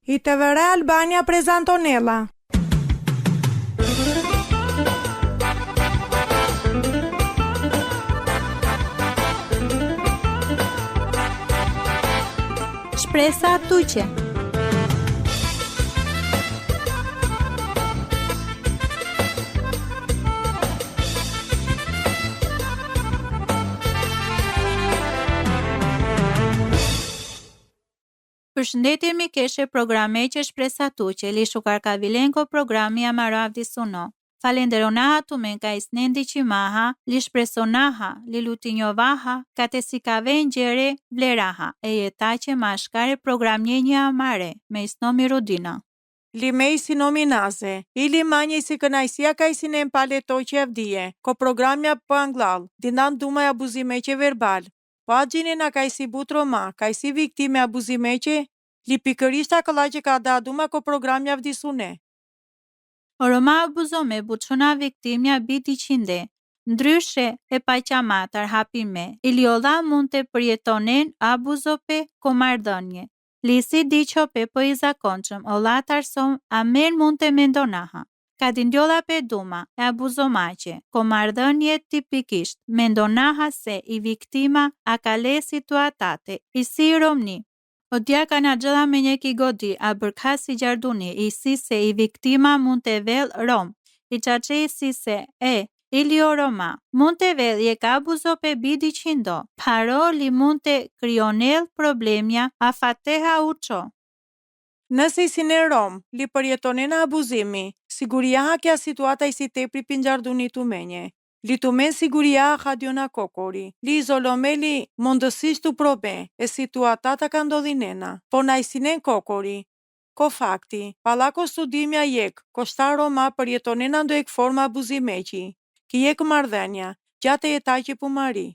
I TVR Albania prezantonella. Shpresa tuqe. Përshëndetje mikeshe programe që Shpresa tuqe, li Shukar Kavilenko programi Amaravdi Suno. Falenderonaha tumen ka isnendi qimaha, li shpresonaha, li lutinjovaha, ka te si ka vengjere vleraha, e jetace ma shkare program një amare, me isnomi Rudina. Li mej si nominaze, ili manje si kënajsia ka isin e mpale toqe avdije, ko programja për anglal, dinan duma e abuzimeqe verbal, po a gjinin a ka isi butro ma, ka isi viktime abuzimeqe, li pikërishta këlla që ka da duma ko programja avdisune. Oroma abuzome buçuna viktimja biti qinde, ndryshe e paqamatar hapime, ili ola mund të përjetonen abuzope komardhënje. Lisi diqope po i zakonqëm, ola tarsom amen mund të mendonaha. Ka dindjolla pe duma e abuzomaqe, komardhënje tipikisht, mendonaha se i viktima a kale situatate, i si romni. O dja ka na gjëlla me një ki godi, a bërka si gjarduni, i si se i viktima mund të vel rom, i qace i si se ili o roma, mund të vel je ka abuzo pe bidi qindo, paro li mund të kryonel problemja a fateha uqo. Nëse i sine rom, li përjetonen abuzimi, siguria ha kja situata i si tepri pingjarduni të menje. Li të men siguria ha diona kokori, li izolomeli mundësisht të probe, e situatata ka ndodhinena, po na i sinen kokori. Ko fakti, palako studimja jek, ko shta roma përjetonena ndo ek forma abuzimeqi, ki jek mardhenja, gjate jetaj që pumari.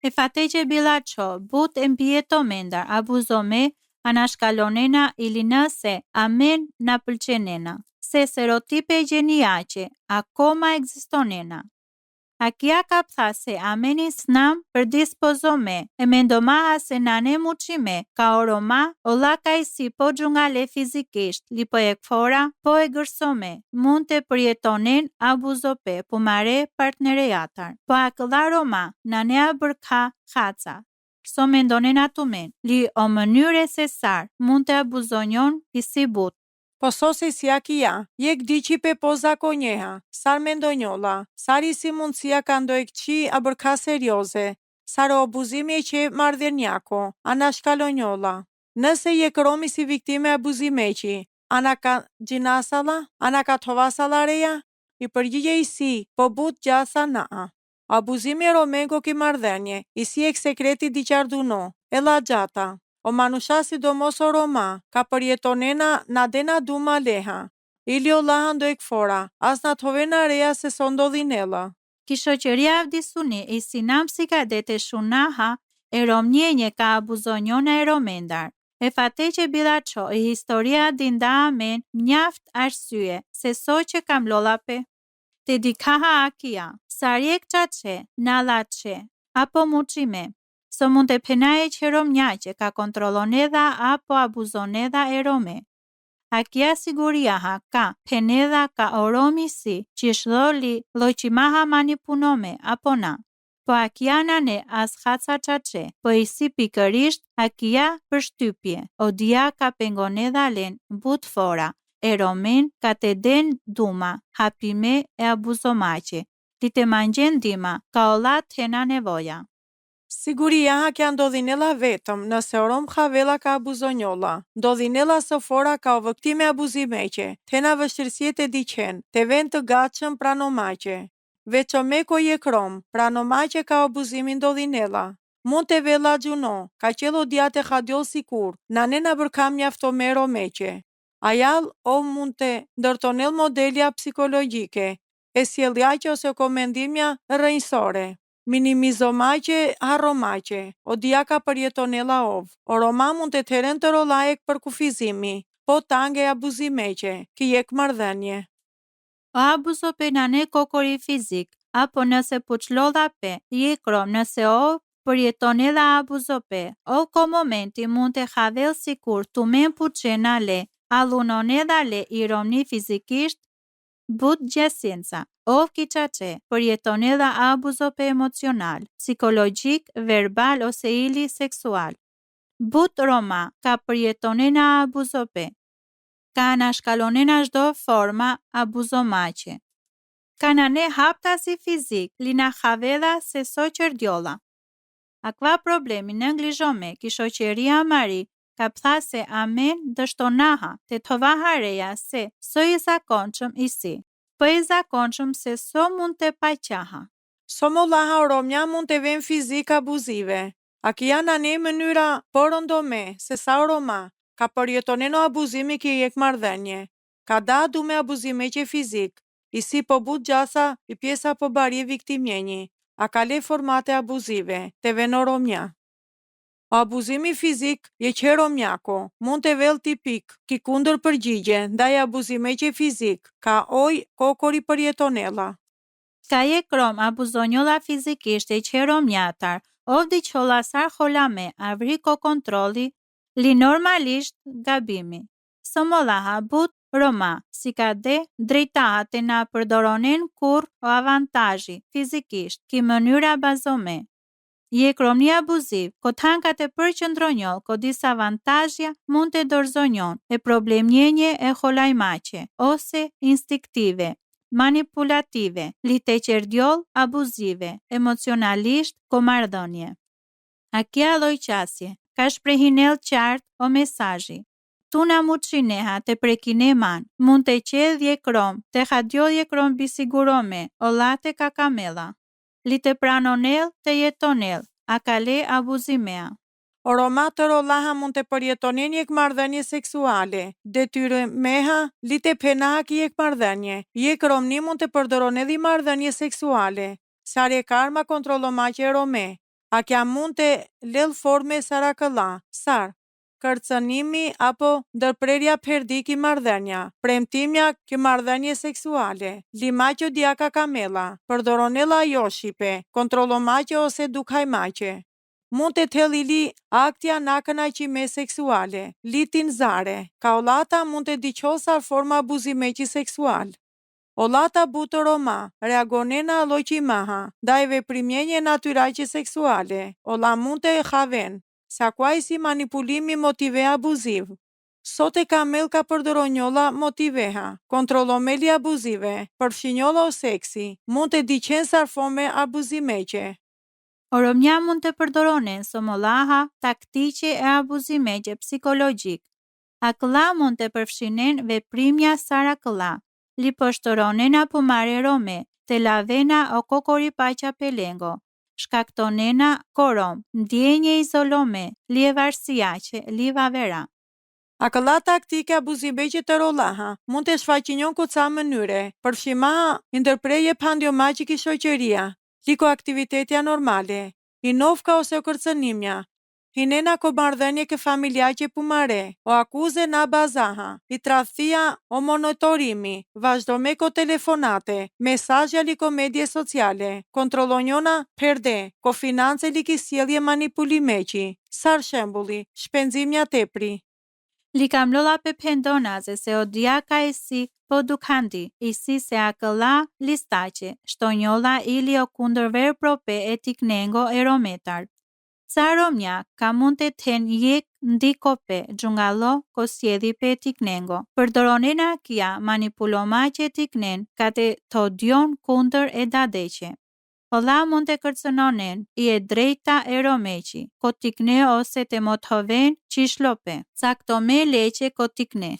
E fate që bilaço, but e mbjeto mendar, abuzome, anashkalonena ili nëse amen na pëlqenena, se serotipe gjeniace, akoma egzistonena. A kja ka pëtha se ameni snam për dispozome, e mendomaha se nane muqime, ka oroma, ola ka i si po gjungale fizikisht, li po e këfora, po e gërsome, mund të përjetonen abuzope, pumare partnerejatar. Po a këlla roma, nane a bërka khaca. So mendonen atumen, li o mënyre se sar, mund të abuzonjon i si but. Po sose si a kia, jek diqi pe po zakonjeha, sar mendonjolla, sari si mundësia ka ndojk qi a bërka serioze, sar o abuzimi e që mardhenjako, ana shkalonjolla. Nëse je këromi si viktime abuzimeqi, ana ka gjinasala, ana ka tovasala reja, i përgjigje i si, po but gjasa naa. Abuzimi e romengo ki mardhenje, i si ek sekreti diqarduno, e la gjata. O manusha sidomos o roma, ka përjetonena na dena duma leha. Ili o laha ndo e këfora, as na tovena reja se so ndodhinela. Kishoqëria avdisuni i sinam si ka dete shunaha, e romnjenje ka abuzonjona e romendar. E fate që bilaço e historia dinda amen mjaft arsye, se so që kam lolape. Te dikaha akia, sarjek qace, nalace, apo muqime. So mund të penaje që romnja që ka kontrolon edha apo abuzon edha e rome. A kja siguria ha ka penedha ka oromi si që shdoli lojqimaha manipunome apo na. Po a kja nane as khaca qace, po i si pikërisht a kja për shtypje. O dia ka pengon edha len but fora, e romen ka te den duma, hapime e abuzomaqe. Ti te mangjen dima, ka olat hena nevoja. Siguria ha kja ndodhinela vetëm nëse orom khavela ka abuzonjolla. Ndodhinela së fora ka o vëktime abuzimeqe, tena vështirësiet e diqen, te vend të gatshëm pranomaqe. Veçomeko je krom, pranomaqe ka abuzimin ndodhinela. Mund të vela gjuno, ka qelo djate khadjol sikur, nanena bërkam mjaftome romeqe. Ajal o mund të ndërtonel modelja psikologjike, e sjelljaqe ose komendimja rënjësore. Minimizomaqe harromaqe, o dia ka përjetonela ov. O roma mund të teren të rolajek për kufizimi, po tange abuzimeqe, ki jek mardhenje. O abuzo pe nane kokori fizik, apo nëse puqlodha pe, je krom nëse o përjetonela abuzo pe, o ko momenti mund të khavel sikur të men puqena le, all'unonedha le ironi fizikisht, but gjesinca, ov kiçaçe, përjetonedha abuzo pe emocional, psikologjik, verbal ose ili seksual. But Roma, ka përjetonena abuzo pe. Ka anashkalonena çdo forma abuzo maqe. Kanane haptasi fizik, lina havela se soqerdjolla. Akva problemi në anglizhome, ki shoqëria mari, ka pthase amen dështonaha, te tovahareja se so i zakonshëm i si. Po i zakonshëm se so mund të paqaha. Somollaha oromja mund të vjen fizik abuzive. A ki janë anë mënyra porondome se sa oroma ka përjetoneno abuzimi ki jek mardhenje. Ka da du me abuzime që fizik, i si po but gjasa i pjesa po barje viktimjenji, a ka le formate abuzive, të ven oromja. Abuzimi fizik je që romjako, mund të vel tipik, ki kundër përgjigje, ndaj abuzime që fizik, ka oj kokori përjetonela. Ka je krom abuzonjolla fizikisht e qero mjatar, ovdi qollasar holame, avriko kontroli, li normalisht gabimi. Somollaha but Roma, si ka de, drejtahat e na përdoronin kur o avantazhi fizikisht, ki mënyra bazome. Je kromni abuziv, ko tankat e përqëndronjoll, ko disavantazhja mund të dorzonjon, e problemnjenje e holajmaqe, ose instiktive, manipulative, liteqerdjoll, abuzive, emocionalisht, komardhënje. A kja lloj qasje, ka shprehinell qartë o mesazhi. Tuna muçineha të prekine man, mund të qedhje krom, të hadjodhje krom bisigurome, o late kakamela. Li të pranonel të jetonel, a kale abuzimea. Oroma të rollaha mund të përjetonin jek mardhenje seksuale, detyre meha li të penaha ki jek mardhenje, jek romni mund të përdoron edhe mardhenje seksuale, sarje karma kontrolomaqe rome, a kja mund të lell forme sarakëlla, sar, kërcënimi apo ndërprerja perdiki mardhenja, premtimja ki mardhenje seksuale, limaqo diaka kamela, përdoronela joshipe, kontrolomaqe ose dukajmaqe. Mund të tellili aktja nakënaqime seksuale, litin zare, ka ollata mund të diqosar forma abuzimeqi seksual. Ollata buto roma, reagonena loqimaha, da e veprimjenje natyraqe seksuale, olla mund të haven, sa kuaj si manipulimi motive abuziv. Sot e kamel ka përdoronjolla motiveha, kontrolomeli abuzive, përfshinjolla o seksi, mund të diqen sarfome abuzimeqe. Oromja mund të përdoronen somollaha, taktike e abuzimeqe psikologjik. Akëlla mund të përfshinen veprimja sarakëlla, li poshtoronen apo mare rome, të lavena o kokori paqa pelengo, shkaktonena korom, ndjenje izolome, li e varsiaqe, li vavera. Akëlla taktike abuzimeqe të rollaha mund të shfaqinjon ku ca mënyre, përfshimaha ndërpreje pandjomaqi ki shoqëria, liko aktivitetja normale, i nofka ose o kërcënimja, hinena ko mardhenje ke familjaqe pumare, o akuze na bazaha, i tradhtia o monitorimi, vazhdo me ko telefonate, mesazja liko medje sociale, kontrollonjona perde, ko finance liki sjellje manipulimeqi, sar shembulli, shpenzimja tepri. Li kam lolla pe pendonaze se o diaka e si po dukandi, i si se akëlla listace, shtonjolla ili o kundërver prope e tiknengo e rometar. Sa romja ka mund të ten jek ndikope, gjungalo ko sjedi pe tiknengo. Përdoronena kia manipulomaqe tiknen ka të todion kundër e dadeqe. Olla mund të kërcënonen i e drejta e romeqi, ko tikne ose të mothoven qishlope, caktome leqe ko tikne.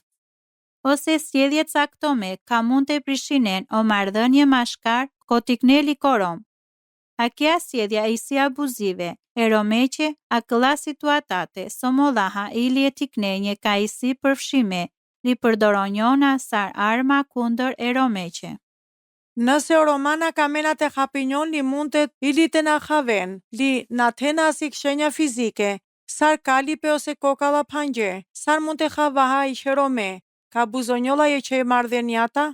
Ose sjedhje caktome ka mund të prishinen o mardhënje mashkar ko tikne likorom. A kja sjedhja i si abuzive, e romeqe, a këlla situatate, somollaha ili e tiknenje ka i si përfshime, li përdoronjona sar arma kundër e romeqe. Nëse oromana kamena të hapinjon li mund të ili të na haven, li na tena si kshenja fizike, sar kalipe ose kokala pangje, sar mund të havaha i shërome, ka buzonjolla e që e mardhenjata,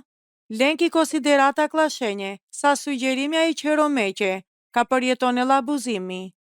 lenki konsiderata klashenje, sa sugjerimja i qëromeqe, ka përjetonella abuzimi.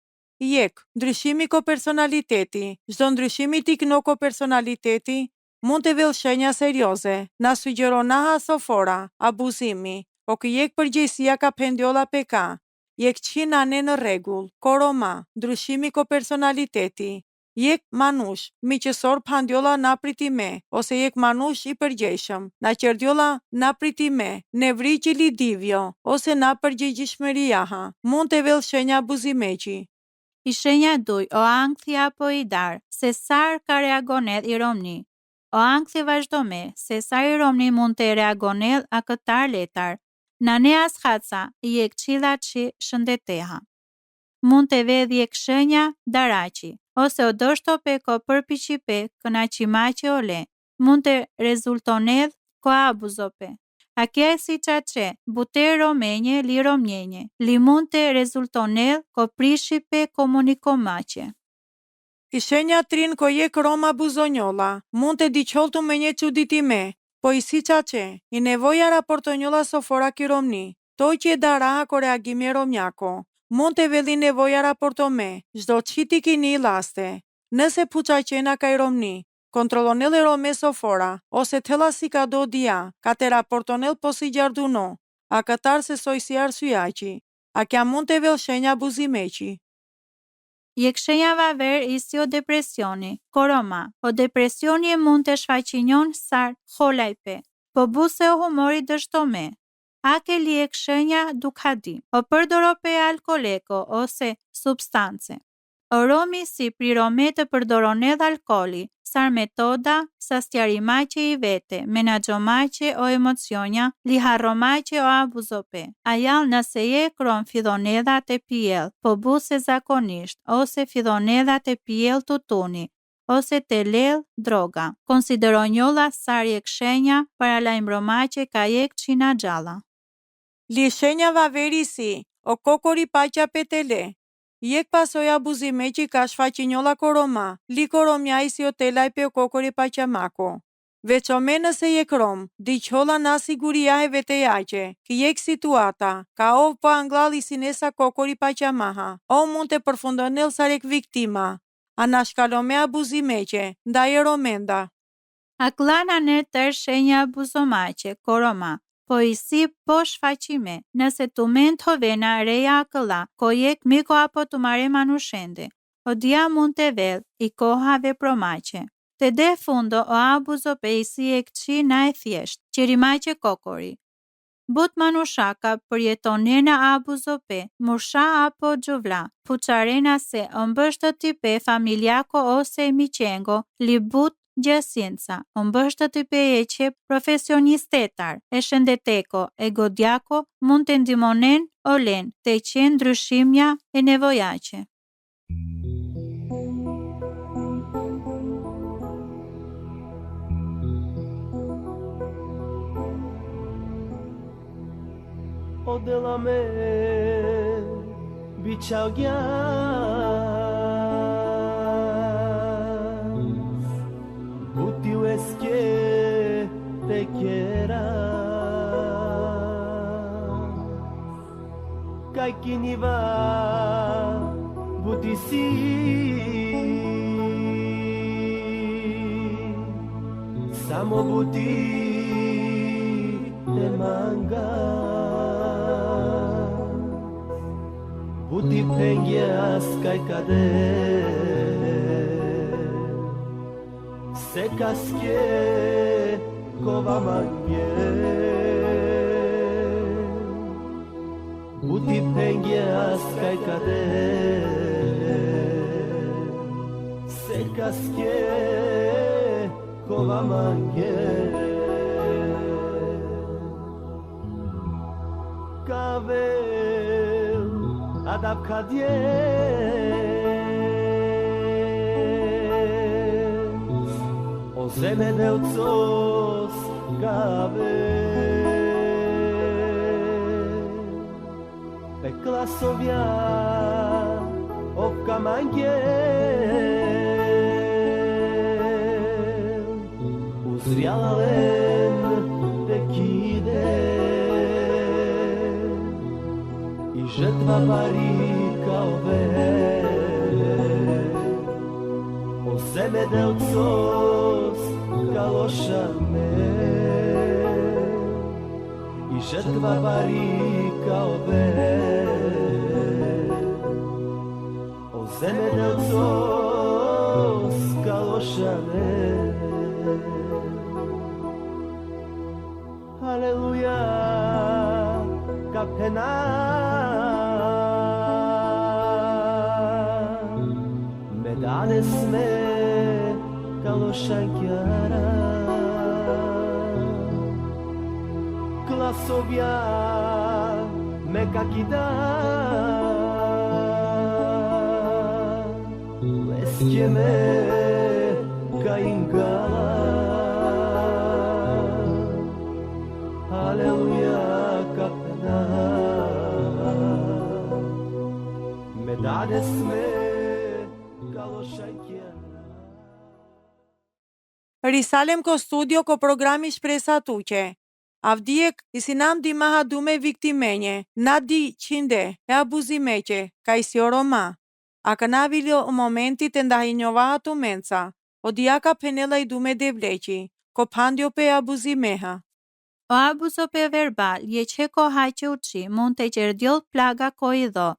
Jek, ndryshimi ko personaliteti, çdo ndryshimi tikno ko personaliteti, mund të vëllë shenja serioze, na sugjeron naha sofora, abuzimi, o këjek përgjegjësia ka pendiolla peka, jek qina ne në rregull, koroma, ndryshimi ko personaliteti, jek manush, miqësor pandiolla na pritime, ose jek manush i përgjegjshëm, na qerdiolla na pritime, nevriqi lidivjo, ose na përgjegjshmëriaha, mund të vëllë shenja abuzimeqi. I shenja 2, o ankthi apo i dar, se sar ka reagonet i romni. O ankthi vazhdo me, se sar i romni mund të reagonet a këtar letar. Na ne as haca, i e këqila që shëndeteha. Mund të vedhi e këshënja daraqi, ose o dështo pe ko përpiqi pe këna qimaqe o le. Mund të rezultonedh ko abuzope. A kje si qace, bute romenje li romnjenje, li mund të rezultonedh ko prishi pe komunikomace. I shenja 3 ko jek roma abuzonjolla, mund të diqoltu me një quditime, po i si qace, i nevoja raportonjolla sofora ki romni, to që e daraha ko reagimi romjako, mund të veli nevoja raportome, zdo qiti kini i laste, nëse puqa qena ka i romni, kontrolonel e rome sofora, ose tela si ka do dia, ka te raportonel po si gjarduno, a këtar se soj si arsujaci, a kja mund të vel shenja abuzimeqi. Je kshenja vaver isi o depresioni, koroma, o depresioni e mund të shfaqinjon sar holajpe, po buse o humori dështome. Ake li e kshenja dukhadi, o përdorope alkoleko ose substance. O romi si prirome të përdoronedh alkoli, sar metoda, sa stjarimaqe i vete, menaxhomaqe o emocionja, liharromaqe o abuzope. Ajal nëse je kron fidonedhat e pjell, po buse zakonisht, ose fidonedhat e pjell tutuni, ose te lell droga. Konsideronjolla sarje kshenja para lajmëromaqe ka jek qina gjalla. Li shenja vaveri si, o kokori paqa petele. Jek pasoja abuzimeqi ka shfaqinjolla koroma, li koromja i si hotelaj pe o kokori paqa mako. Veçome nëse jek rom, diqolla na siguria e vetejaqe, ki jek situata, ka ov po anglali sinesa kokori paqa maha, o mund të përfundonel sarek viktima, a na shkalome abuzimeqe, nda e romenda. Aklana në tër shenja abuzomace, koroma, po i si po shfaqime, nëse tu men të hovena reja akëlla, ko jek miko apo të mare manushende, o dia mund të vedh, i koha vepromace. Te de fundo o abuzo pe i si e këqi na e thjesht, qirimace kokori. But manushaka përjetonena abuzo pe, mursha apo gjuvla, puqarena se mbështët ti pe familjako ose miqengo, li but gjësinca, mbështët të pejeqe profesionistetar, e shëndeteko, e godjako, mund të ndimonen o len, të qenë ndryshimja e nevojaqe. O della me, biçaugja. Butiu eske te quiera Kai kini va butisi Samo buti te manga Buti pengias kai kade Se kaske kova mangje Buti pengje askaj kade Se kaske kova mangje Kavel adap kadje Zeme deutzos gabe Pe klasovja ovka mangje Uzrjala len te kide I žetva barika ove O zeme deutzos καλώσανε η ζέτβα παρήκα οβέ ο ζέμενελτσός καλώσανε Αλληλούια καπενά με δάνες με καλωσανκιάρα κλασοβιά με κακιδά λες και με καηγκάλα Αλληλούια καπνά με δάνες με καλωσανκιάρα Risalem ko studio ko programi Shpresa Tuqe. Avdiek i sinam di maha dume viktimenje, na di qinde e abuzimeqe, ka i si oroma. A kanavilo momenti të ndahinjova tu menca, o diaka penela i dume devleqi, ko pandio pe abuzimeha. O abuzo verbal, je qeko haqe uqi, mund të qerdjoll plaga ko i dho,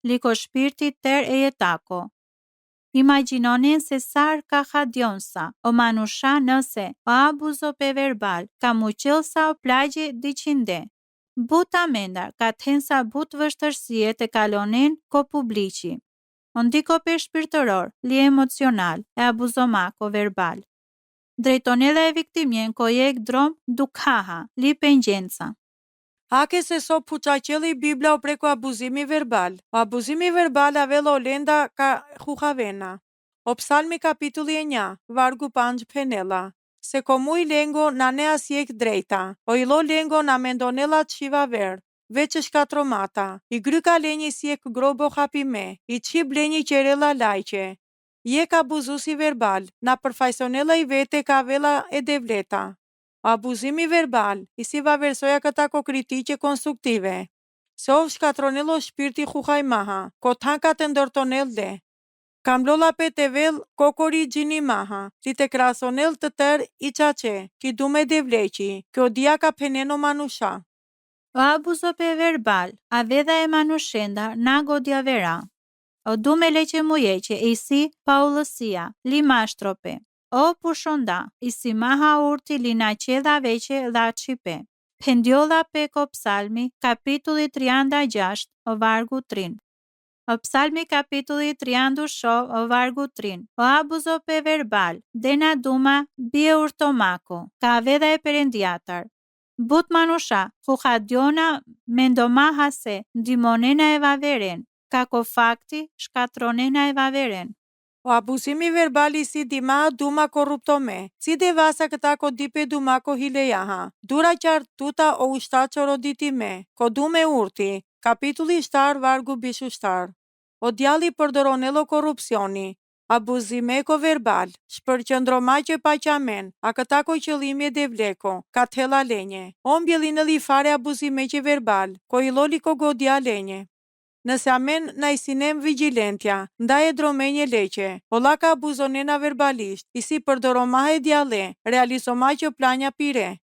liko shpirti ter e jetako. Imagjinonin se sar ka hadjonsa, o manusha nëse, o abuzo verbal, ka muqilsa o plagje diqinde. Buta mendar, ka tensa but vështërsie të kalonin ko publiqi. Ndiko për shpirtëror, li emocional, e abuzomako verbal. Drejtonela e viktimjen ko jek drom dukhaha, li pengjenca. Hake se so puqaqeli Biblia o preko abuzimi verbal. O abuzimi verbal avelo lenda ka huhavena. O psalmi kapitulli e 1, vargu 5 penela. Se komu i lengo na ne asjek drejta, o ilo lengo na mendonela qiva ver, veç shkatromata, i gryka lenji sjek grobo hapime, i qib lenji qerela lajqe. Jek abuzusi verbal, na përfajsonela i vete ka vela e devleta. Abuzimi verbal, i si va versoja këta ko kritike konstruktive. Se ov shkatronelo shpirti huhajmaha, ko tanka të ndërtonel de. Kamlola pe te vel kokori gjini maha, li te krasonel të tër i qace, ki dume devleqi, kjo dia ka peneno manusha. O abuzo verbal, aveda e manushenda na godja vera. O dume leqe mujeqe i si paulësia, li mashtrope. O pushonda, i si maha urti li na qedha veqe dha qipe. Pendiolla pe ko psalmi, kapitulli 36, o vargu 3. O psalmi kapitulli 36, o vargu 3. O abuzo verbal, dena duma bie urtomako, ka veda e perendjatar. But manusha, huhadjona mendomaha se ndimonena e vaveren, ka ko fakti shkatronena e vaveren. O abuzimi verbali si dima duma korruptome, si devasa këta ko dipe duma ko hilejaha, dura qartë tuta o ushtaqoro ditime, ko dume urti, kapitulli 7 vargu bishu 7. O djali përdoronelo korrupsioni, abuzime ko verbal, shpërqëndromaqe pa qamen, a këta ko qëllimi devleko, ka tela lenje, o mbjellin li fare abuzime që verbal, ko iloli ko godja lenje. Nëse amen na i sinem vigilentja, nda e dromenje leqe, ola ka abuzonena verbalisht, i si përdoromahe djale, realizoma që planja pire.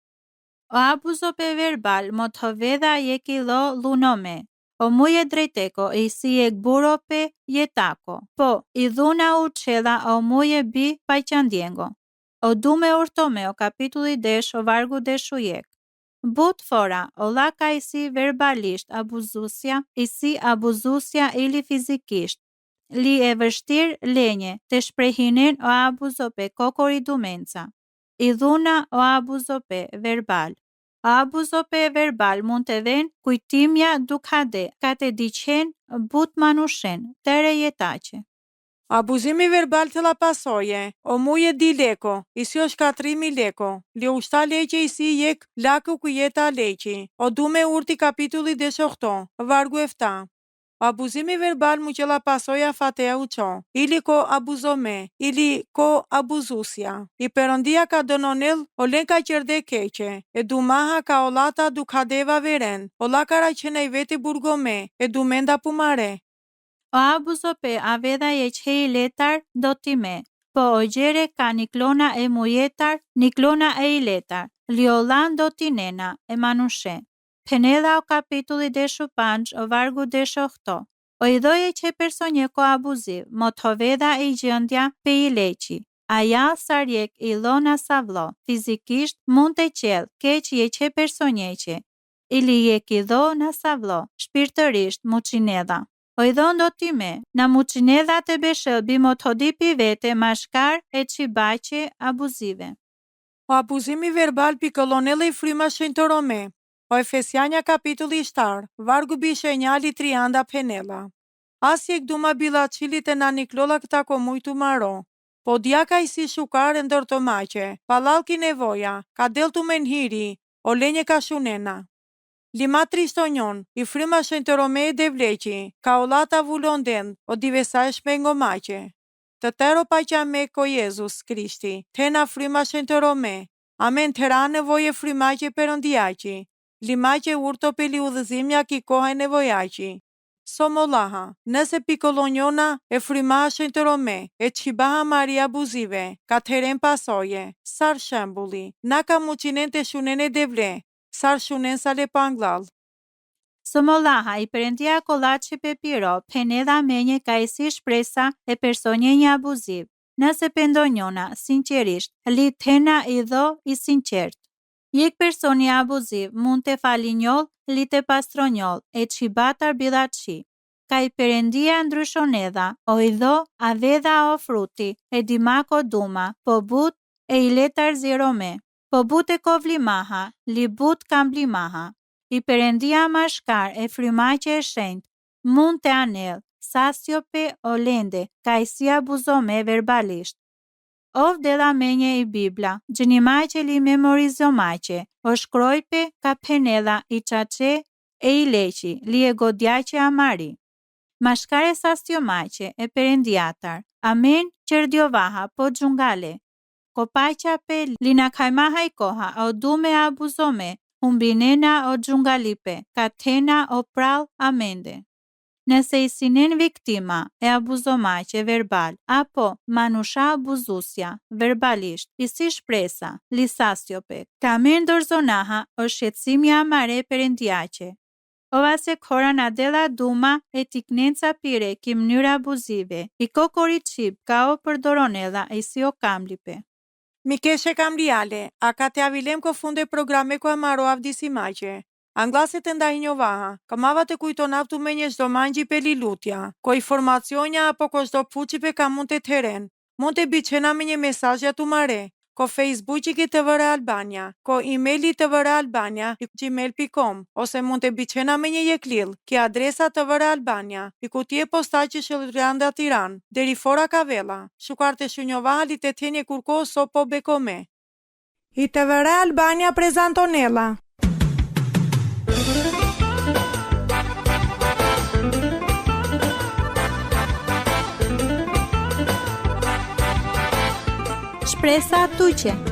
O abuzo verbal, mot hoveda je kilo lunome. O muje drejteko, i si e gburo pe jetako. Po, i dhuna u qela o muje bi pajqandjengo. O dume urtome o kapitulli desh o vargu deshu jek. But fora, o laka i si verbalisht abuzusja, i si abuzusja ili fizikisht. Li e vështir lenje të shprehinin o abuzope kokori dumenca. I dhuna o abuzope verbal. O abuzope verbal mund të dhen kujtimja dukhade, ka të diqen but manushen, tere jetaqe. Abuzimi verbal të la pasoje, o muje di leko, i si o shkatrimi leko, li ushta leqe i si jek laku ku jeta leqi, o dume urti kapitulli deshokto, vargu efta. Abuzimi verbal mu që la pasoja fatea uqo, ili ko abuzome, ili ko abuzusja. I perëndia ka dënonel, o len ka qërde keqe, e dumaha ka olata dukadeva veren, ola kara qene i veti burgome, e dumenda pumare. O abuzope aveda je qhej letar do time, po ogjere ka Niklona e Mujetar, Niklona e Iletar, Liolando Tinena e Manushe. Penela o capitulli 15, o vargu 18. O idhoje që personje ko abuziv, motoveda e gjëndja pe i leqi. Aja sarjek ilona savlo, fizikisht mund të qelë, keq je që personjeqe. Ili je kidho na savlo, shpirtërisht muqinedha. O idhon do time, na muqinedha të beshë bimo të dipi vete mashkar e qibaqe abuzive. O abuzimi verbal pikëllonele i fryma shenjtërome. O Efesianja kapitulli 7, vargu bishenjali 30 penela. Asjek duma bilacilit e na Niklola këta ko mujtu maro. Po djaka i si shukare ndër të maqe, palalki nevoja, ka deltu me nhiri, o lenje ka shunena. Lima tristonjon, i fryma shenjtërome e devleqi, ka olata vulonden, o divesa e shpengo maqe. Të tero pa që me ko Jezus Krishti, tena fryma shenjtërome, amen tëra nevoje frymaqe përëndjaqi. Limaqe urto peli udhëzimja ki koha e nevojaqi. Somolaha, nëse pikolonjona e fryma shenjtërome, e qibaha Maria abuzive, ka teren pasoje, sar shembuli, na ka muqinen të shunen e devle, sar shunen sa le panglal. Somolaha i përëndia kolaci pepiro, penedha menje ka i si shpresa e personje një abuziv. Nëse pendonjona, sinqerisht, li tena i dho i sinqert. Jek personi abuziv mund të falinjoll, li të pastronjoll, e qibatar bilatshi. Ka i përëndia ndryshonedha, o i dho, avedha o fruti, e dimako duma, po but e i letar zirome, po but e kovlimaha, li but kamblimaha. I përëndia mashkar e frymaqe e shenjt, mund të anel, sasjope o lende, ka i si abuzome verbalisht. Ov dela menje i Bibla, gjënimaqe li memorizomace, o shkrojpe ka penela i qace e i leqi, li e godjace amari. Mashkare sastjomace e perendiatar, amen qërdjovaha po gjungale. Kopaqa pe lina kajmaha i koha, o dume abuzome, umbinena o gjungalipe, ka tena o pral amende. Nëse i sinen viktima e abuzomaqe verbal, apo manusha abuzusja, verbalisht, i si shpresa, lisasjope, ka mendor zonaha o shqetësimja amare përëndjaqe. Ova se koran adela duma e tiknenca pire ki mënyra abuzive, i kokori qip ka o përdoronela e si o kamlipe. Mikeshe kamliale, a ka te avilem ko funde programe ko amaro avdisimaqe. Anglaset e ndajnjovaha, kamava të kujtonavtu me një shdo mangji pe lilutja, ko informacionja apo ko shdo puqipe ka mund të teren, mund të biqena me një mesajja të mare, ko Facebooki ki TVR Albania, ko emaili TVR Albania i gmail.com, ose mund të biqena me një jeklil, ki adresa TVR Albania, i kutje postaqe Shëllranda Tiran, deri fora Kavela, shukar të shunjovaha li të tjenje kurko so po bekome. I TVR Albania prezantonela. Shpresa tuqe.